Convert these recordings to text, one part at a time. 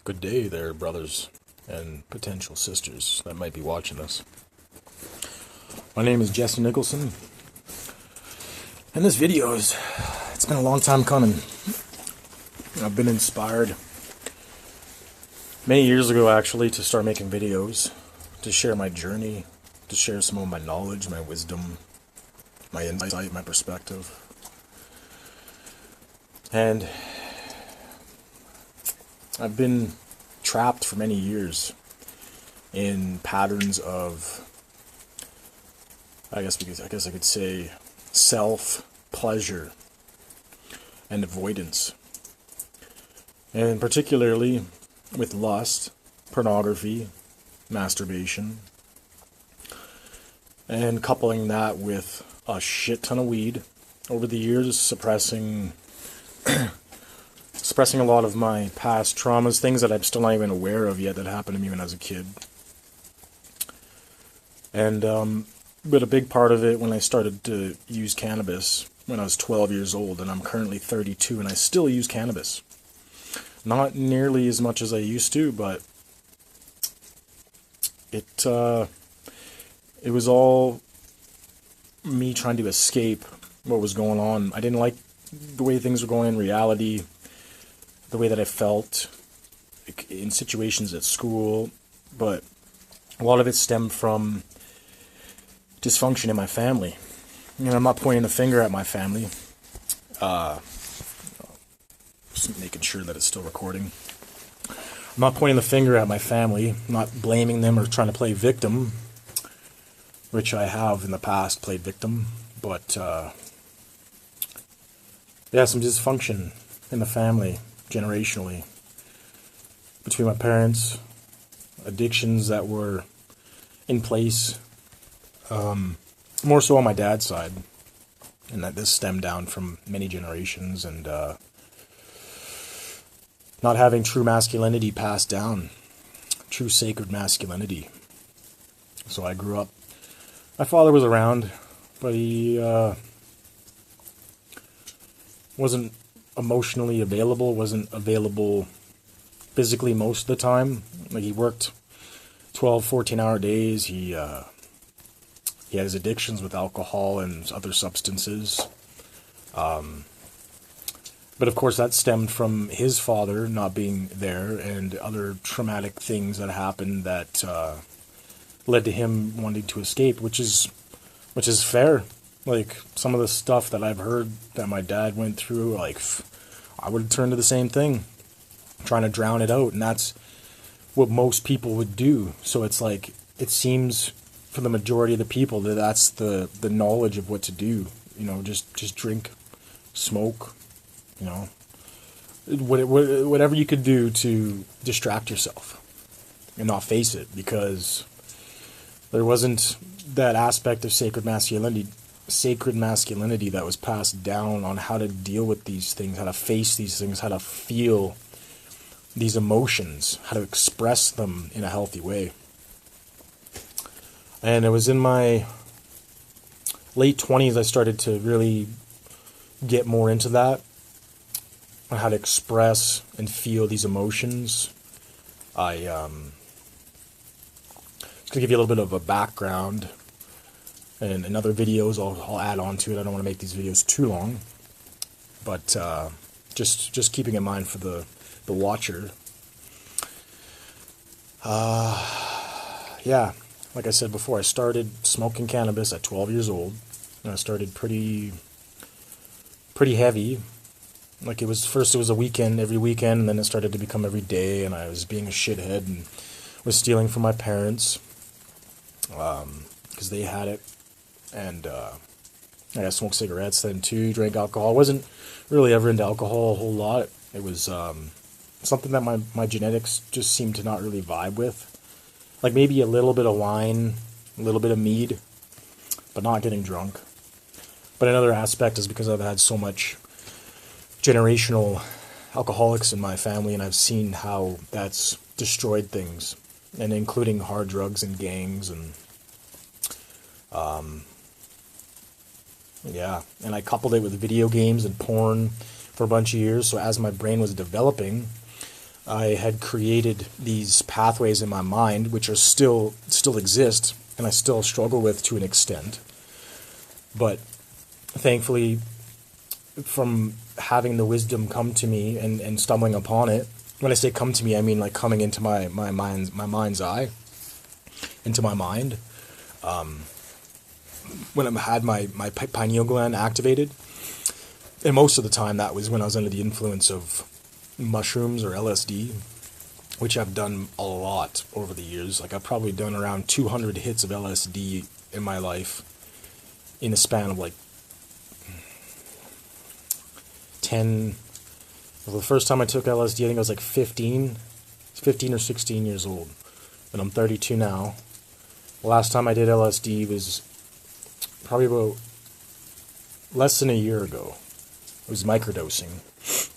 Good day there, brothers and potential sisters that might be watching this. My name is Jesse Nicholson, and this video it's been a long time coming. I've been inspired many years ago, actually, to start making videos, to share my journey, to share some of my knowledge, my wisdom, my insight, my perspective. And I've been trapped for many years in patterns of, I guess I could say, self-pleasure and avoidance. And particularly with lust, pornography, masturbation, and coupling that with a shit ton of weed over the years, suppressing a lot of my past traumas, things that I'm still not even aware of yet that happened to me when I was a kid. And but a big part of it when I started to use cannabis when I was 12 years old, and I'm currently 32 and I still use cannabis. Not nearly as much as I used to, but it was all me trying to escape what was going on. I didn't like the way things were going in reality, the way that I felt in situations at school, but a lot of it stemmed from dysfunction in my family. And I'm not pointing a finger at my family. Just making sure that it's still recording. I'm not pointing the finger at my family. I'm not blaming them or trying to play victim, which I have in the past played victim, but yeah, some dysfunction in the family, generationally, between my parents, addictions that were in place, more so on my dad's side, and that this stemmed down from many generations, and not having true masculinity passed down, true sacred masculinity. So I grew up, my father was around, but he wasn't emotionally available, wasn't available physically most of the time. Like, he worked 12, 14-hour days. He had his addictions with alcohol and other substances. But of course that stemmed from his father not being there and other traumatic things that happened that led to him wanting to escape, which is fair. Like, some of the stuff that I've heard that my dad went through, like, I would turn to the same thing, trying to drown it out, and that's what most people would do. So it's like, it seems for the majority of the people that that's the knowledge of what to do. You know, just drink, smoke, you know, whatever you could do to distract yourself and not face it, because there wasn't that aspect of sacred masculinity that was passed down on how to deal with these things, how to face these things, how to feel these emotions, how to express them in a healthy way. And it was in my late 20s I started to really get more into that, on how to express and feel these emotions. Just to give you a little bit of a background, and in other videos I'll add on to it. I don't want to make these videos too long, but just keeping in mind for the watcher. Yeah, like I said before, I started smoking cannabis at 12 years old, and I started pretty heavy. Like, it was a weekend, every weekend, and then it started to become every day, and I was being a shithead and was stealing from my parents, because they had it. And I smoked cigarettes then too, drank alcohol. I wasn't really ever into alcohol a whole lot. It was something that my genetics just seemed to not really vibe with. Like, maybe a little bit of wine, a little bit of mead, but not getting drunk. But another aspect is because I've had so much generational alcoholics in my family, and I've seen how that's destroyed things, and including hard drugs and gangs, and yeah, and I coupled it with video games and porn for a bunch of years. So as my brain was developing, I had created these pathways in my mind, which are still exist, and I still struggle with to an extent. But thankfully, from having the wisdom come to me and stumbling upon it, when I say come to me, I mean like coming into my mind's eye, into my mind. When I had my pineal gland activated, and most of the time that was when I was under the influence of mushrooms or LSD, which I've done a lot over the years. Like I've probably done around 200 hits of LSD in my life in a span of like 10. Well, the first time I took LSD, I think I was like 15 or 16 years old, and I'm 32 now. The last time I did LSD was probably about less than a year ago. It was microdosing.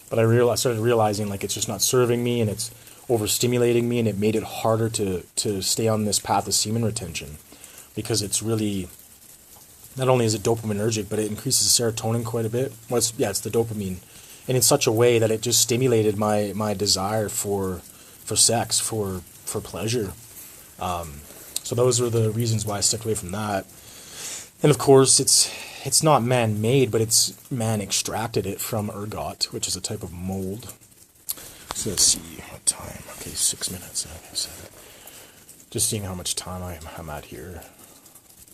But I started realizing like it's just not serving me, and it's overstimulating me, and it made it harder to stay on this path of semen retention, because it's really, not only is it dopaminergic, but it increases serotonin quite a bit. Well, it's the dopamine, and in such a way that it just stimulated my desire for sex, for pleasure. So those are the reasons why I stepped away from that. And of course, it's not man-made, but it's man-extracted it from ergot, which is a type of mold. So let's see what time. Okay, 6 minutes. Okay, so just seeing how much time I'm at here.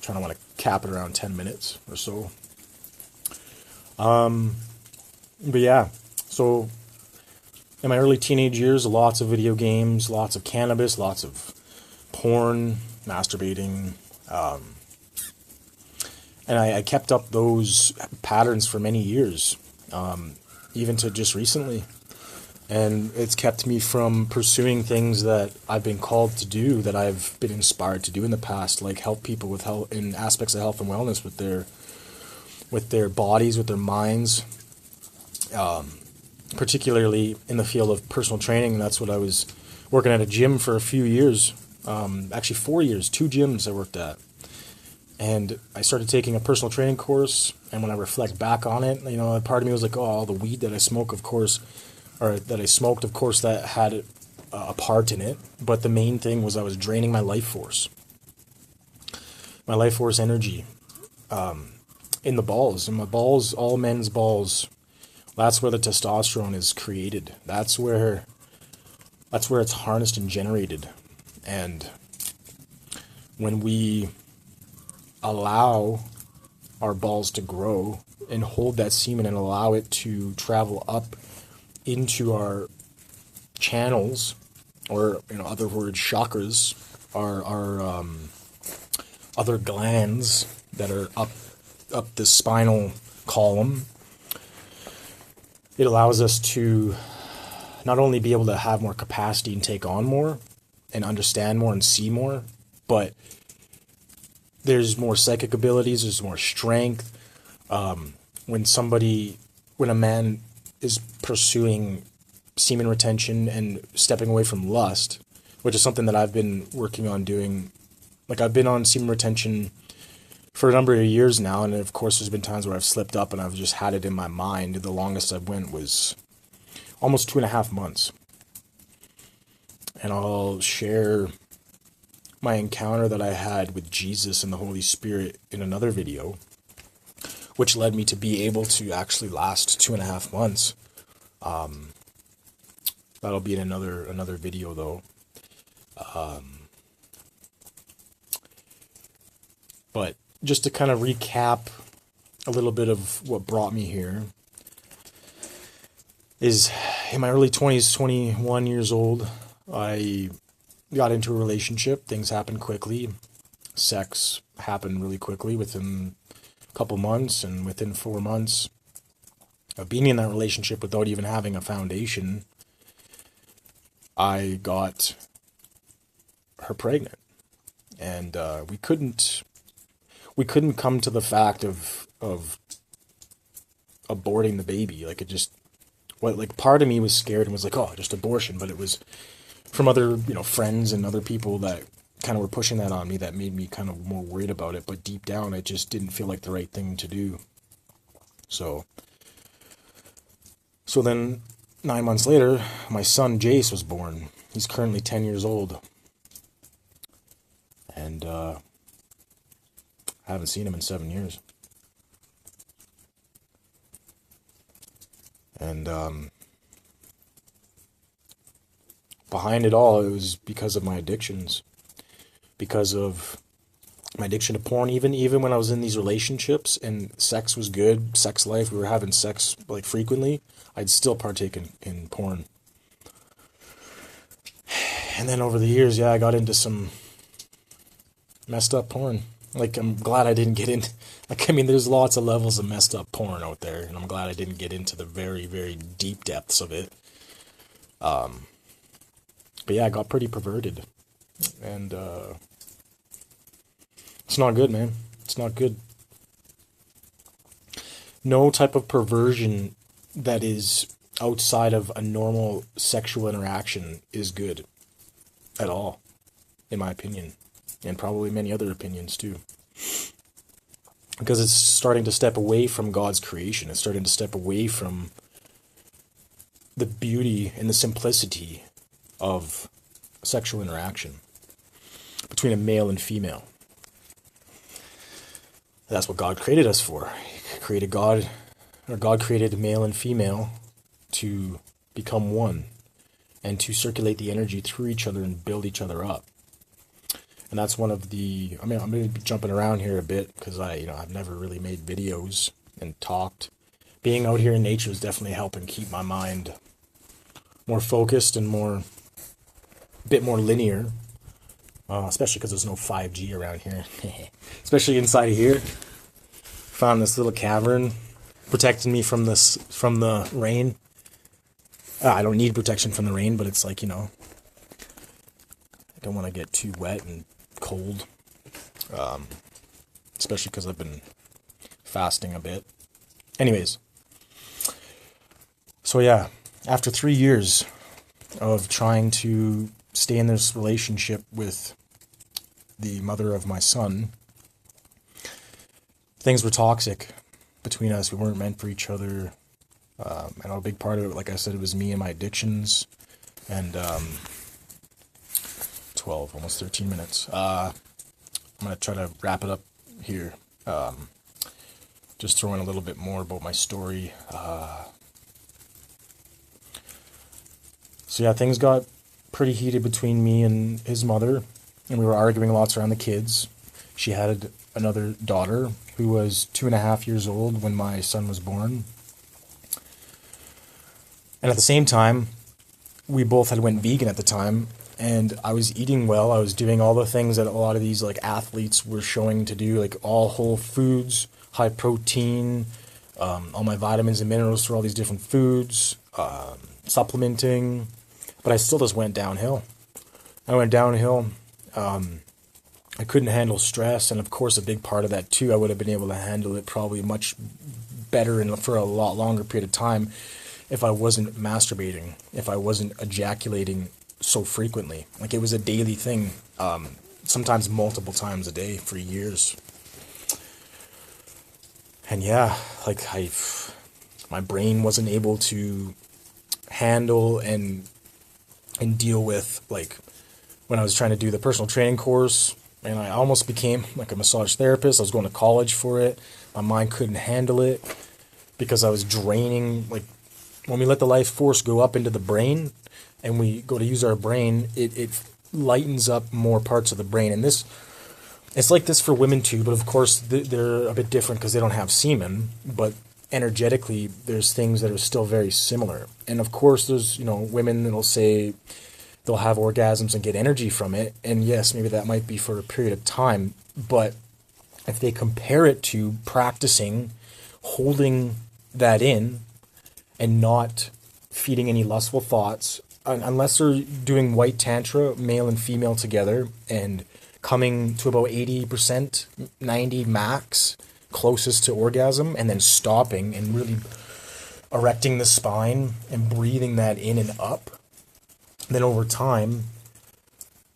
I want to cap it around 10 minutes or so. But yeah, so in my early teenage years, lots of video games, lots of cannabis, lots of porn, masturbating, and I kept up those patterns for many years, even to just recently. And it's kept me from pursuing things that I've been called to do, that I've been inspired to do in the past, like help people with health, in aspects of health and wellness, with their bodies, with their minds, particularly in the field of personal training. And that's what I was working at a gym for a few years, actually 4 years, 2 gyms I worked at. And I started taking a personal training course, and when I reflect back on it, a part of me was like, oh, all the weed that I smoke, of course, or that I smoked, of course, that had a part in it. But the main thing was I was draining my life force energy, in the balls. And my balls, all men's balls, that's where the testosterone is created. That's where it's harnessed and generated. And when we allow our balls to grow and hold that semen and allow it to travel up into our channels, or in other words, chakras, our other glands that are up the spinal column, it allows us to not only be able to have more capacity and take on more and understand more and see more, but there's more psychic abilities, there's more strength. When a man is pursuing semen retention and stepping away from lust, which is something that I've been working on doing. Like, I've been on semen retention for a number of years now, and of course there's been times where I've slipped up and I've just had it in my mind. The longest I went was almost 2.5 months. And I'll share my encounter that I had with Jesus and the Holy Spirit in another video, which led me to be able to actually last 2.5 months. That'll be in another video though. But just to kind of recap a little bit of what brought me here is, in my early 20s, 21 years old, I got into a relationship. Things happened quickly. Sex happened really quickly within a couple months, and within 4 months of being in that relationship without even having a foundation, I got her pregnant. And we couldn't come to the fact of aborting the baby. Like, part of me was scared and was like, oh, just abortion. But it was from other, friends and other people that kind of were pushing that on me that made me kind of more worried about it. But deep down, it just didn't feel like the right thing to do. So then 9 months later, my son Jace was born. He's currently 10 years old. And I haven't seen him in 7 years. And behind it all, it was because of my addictions. Because of my addiction to porn. Even when I was in these relationships and sex was good, sex life, we were having sex like frequently, I'd still partake in porn. And then over the years, I got into some messed up porn. Like, I'm glad I didn't get in. Like, I mean, there's lots of levels of messed up porn out there, and I'm glad I didn't get into the very, very deep depths of it. But yeah, I got pretty perverted. And it's not good, man. It's not good. No type of perversion that is outside of a normal sexual interaction is good at all, in my opinion. And probably many other opinions too. Because it's starting to step away from God's creation. It's starting to step away from the beauty and the simplicity of sexual interaction between a male and female. That's what God created us for. God created male and female to become one and to circulate the energy through each other and build each other up. And that's one of the, I'm going to be jumping around here a bit because I've never really made videos and talked. Being out here in nature is definitely helping keep my mind more focused and a bit more linear. Especially because there's no 5G around here. Especially inside of here. Found this little cavern protecting me from the rain. I don't need protection from the rain, but it's like, I don't want to get too wet and cold. Especially because I've been fasting a bit. Anyways. So yeah, after 3 years of trying to stay in this relationship with the mother of my son, things were toxic between us. We weren't meant for each other. And a big part of it, like I said, it was me and my addictions. And 12, almost 13 minutes. I'm going to try to wrap it up here. Just throw in a little bit more about my story. So yeah, things got pretty heated between me and his mother, and we were arguing lots around the kids. She had another daughter who was 2.5 years old when my son was born. And at the same time, we both had went vegan at the time, and I was eating well. I was doing all the things that a lot of these like athletes were showing to do, like all whole foods, high protein, all my vitamins and minerals through all these different foods, supplementing. But I still just went downhill. I went downhill. I couldn't handle stress, and of course a big part of that too, I would have been able to handle it probably much better and for a lot longer period of time if I wasn't masturbating, if I wasn't ejaculating so frequently. Like, it was a daily thing, sometimes multiple times a day for years. And yeah, like my brain wasn't able to handle and deal with, like, when I was trying to do the personal training course, and I almost became like a massage therapist. I was going to college for it. My mind couldn't handle it because I was draining. Like, when we let the life force go up into the brain and we go to use our brain, it lightens up more parts of the brain. And it's like this for women too, but of course they're a bit different because they don't have semen, but energetically there's things that are still very similar. And of course there's, women that'll say they'll have orgasms and get energy from it. And yes, maybe that might be for a period of time, but if they compare it to practicing holding that in and not feeding any lustful thoughts, unless they're doing white tantra, male and female together, and coming to about 80%, 90 max, closest to orgasm, and then stopping and really erecting the spine and breathing that in and up, then over time,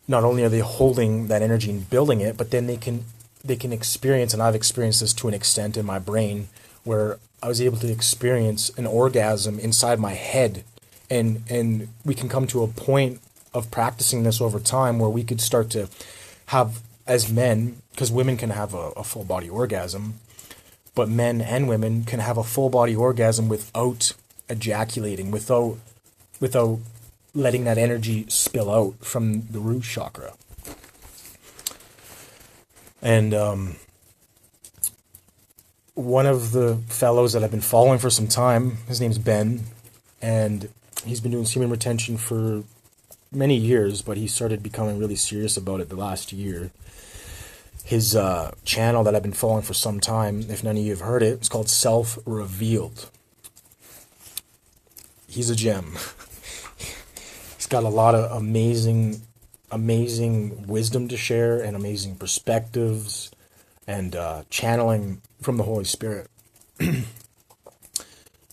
not only are they holding that energy and building it, but then they can experience, and I've experienced this to an extent in my brain, where I was able to experience an orgasm inside my head And we can come to a point of practicing this over time where we could start to have, as men, because women can have a full body orgasm, but men and women can have a full body orgasm without ejaculating, without letting that energy spill out from the root chakra. And one of the fellows that I've been following for some time, his name's Ben, and he's been doing semen retention for many years, but he started becoming really serious about it the last year. His channel that I've been following for some time, if none of you have heard it, it's called Self Revealed. He's a gem. He's got a lot of amazing wisdom to share and amazing perspectives and channeling from the Holy Spirit.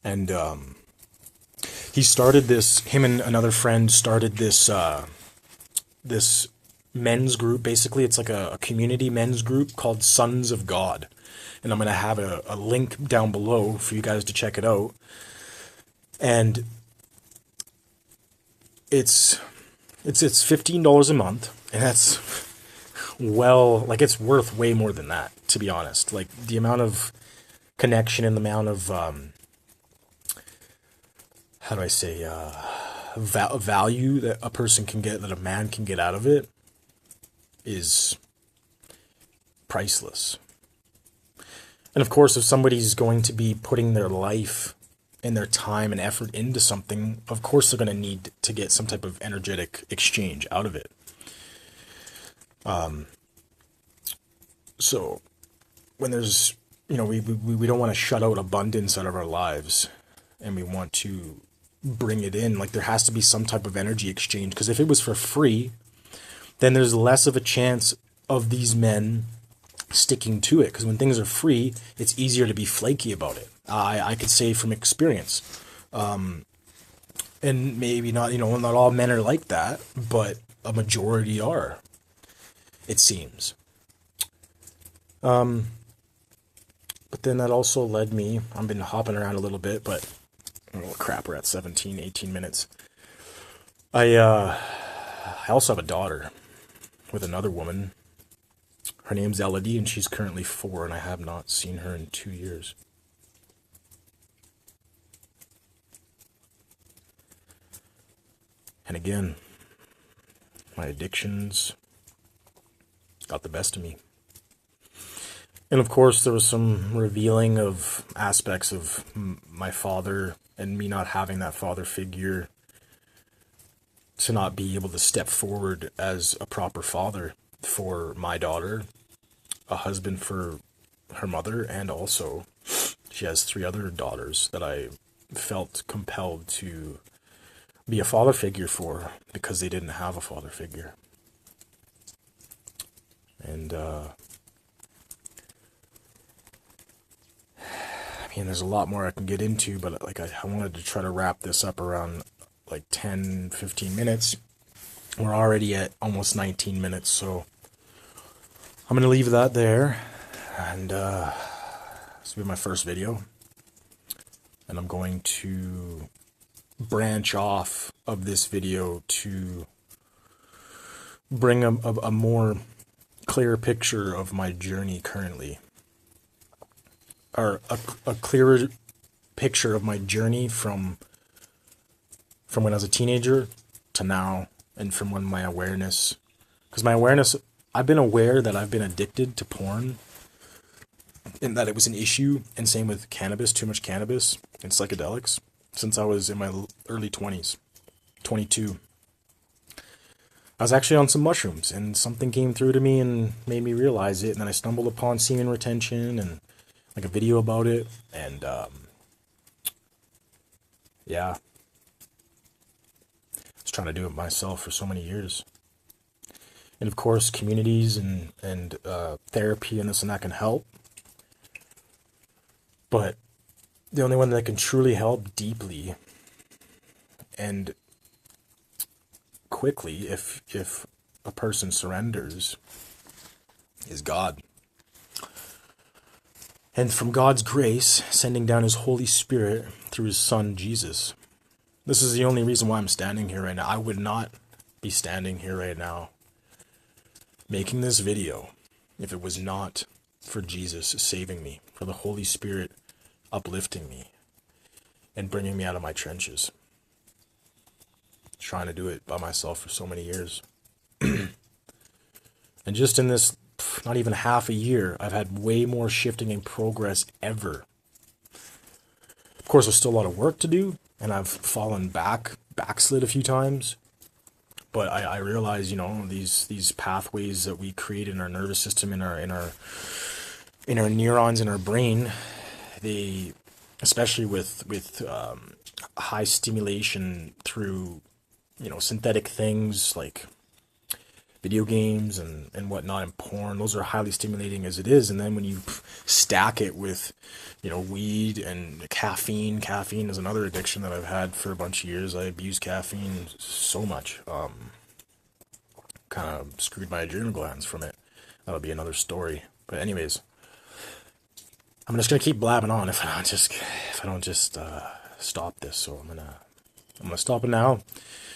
And he started this, him and another friend started this this men's group. Basically, it's like a community men's group called Sons of God. And I'm going to have a link down below for you guys to check it out. And it's $15 a month, and that's it's worth way more than that, to be honest. Like, the amount of connection and the amount of value that a person can get, that a man can get out of it, is priceless. And of course, if somebody's going to be putting their life and their time and effort into something, of course they're going to need to get some type of energetic exchange out of it. So when there's, we don't want to shut out abundance out of our lives, and we want to bring it in. Like, there has to be some type of energy exchange, because if it was for free, then there's less of a chance of these men sticking to it, because when things are free, it's easier to be flaky about it. I could say from experience. And maybe not, not all men are like that, but a majority are, it seems. But then that also led me, I've been hopping around a little bit, but oh crap, we're at 18 minutes. I also have a daughter with another woman. Her name's Elodie, and she's currently 4, and I have not seen her in 2 years. And again, my addictions got the best of me. And of course, there was some revealing of aspects of my father, and me not having that father figure to not be able to step forward as a proper father for my daughter, a husband for her mother, and also she has 3 other daughters that I felt compelled to be a father figure for, because they didn't have a father figure. And there's a lot more I can get into, but I wanted to try to wrap this up around 10-15 minutes. We're already at almost 19 minutes, so I'm going to leave that there. And this will be my first video, and I'm going to branch off of this video to bring a more clear picture of my journey currently, or a clearer picture of my journey from when I was a teenager to now, and from when my awareness, because my awareness, I've been aware that I've been addicted to porn, and that it was an issue, and same with cannabis, too much cannabis and psychedelics, since I was in my early 20s, 22. I was actually on some mushrooms, and something came through to me and made me realize it, and then I stumbled upon semen retention and a video about it, and yeah, I was trying to do it myself for so many years. And of course, communities and therapy and this and that can help, but the only one that can truly help deeply and quickly, if a person surrenders, is God. And from God's grace, sending down His Holy Spirit through His Son, Jesus, This is the only reason why I'm standing here right now. I would not be standing here right now making this video if it was not for Jesus saving me, for the Holy Spirit uplifting me and bringing me out of my trenches. Trying to do it by myself for so many years. And just in this, not even half a year, I've had way more shifting and progress ever. Of course, there's still a lot of work to do, and I've fallen backslid a few times. But I realize, you know, these pathways that we create in our nervous system, in our neurons in our brain, they, especially with high stimulation through, you know, synthetic things like video games and whatnot, and porn, those are highly stimulating as it is. And then when you stack it with, you know, weed and caffeine is another addiction that I've had for a bunch of years. I abused caffeine so much, kind of screwed my adrenal glands from it. That'll be another story. But anyways, I'm just gonna keep blabbing on if I don't just stop this. So I'm gonna stop it now.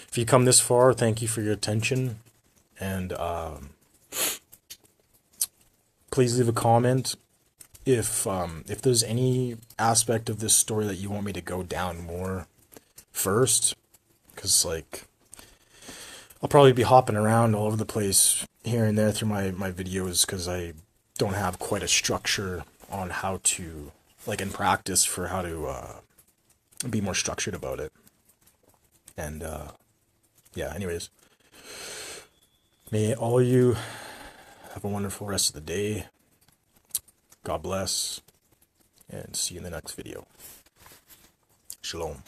If you come this far, thank you for your attention. And please leave a comment if there's any aspect of this story that you want me to go down more first, because like I'll probably be hopping around all over the place here and there through my videos, because I don't have quite a structure on how to, like in practice, for how to be more structured about it. And yeah, anyways. May all of you have a wonderful rest of the day. God bless, and see you in the next video. Shalom.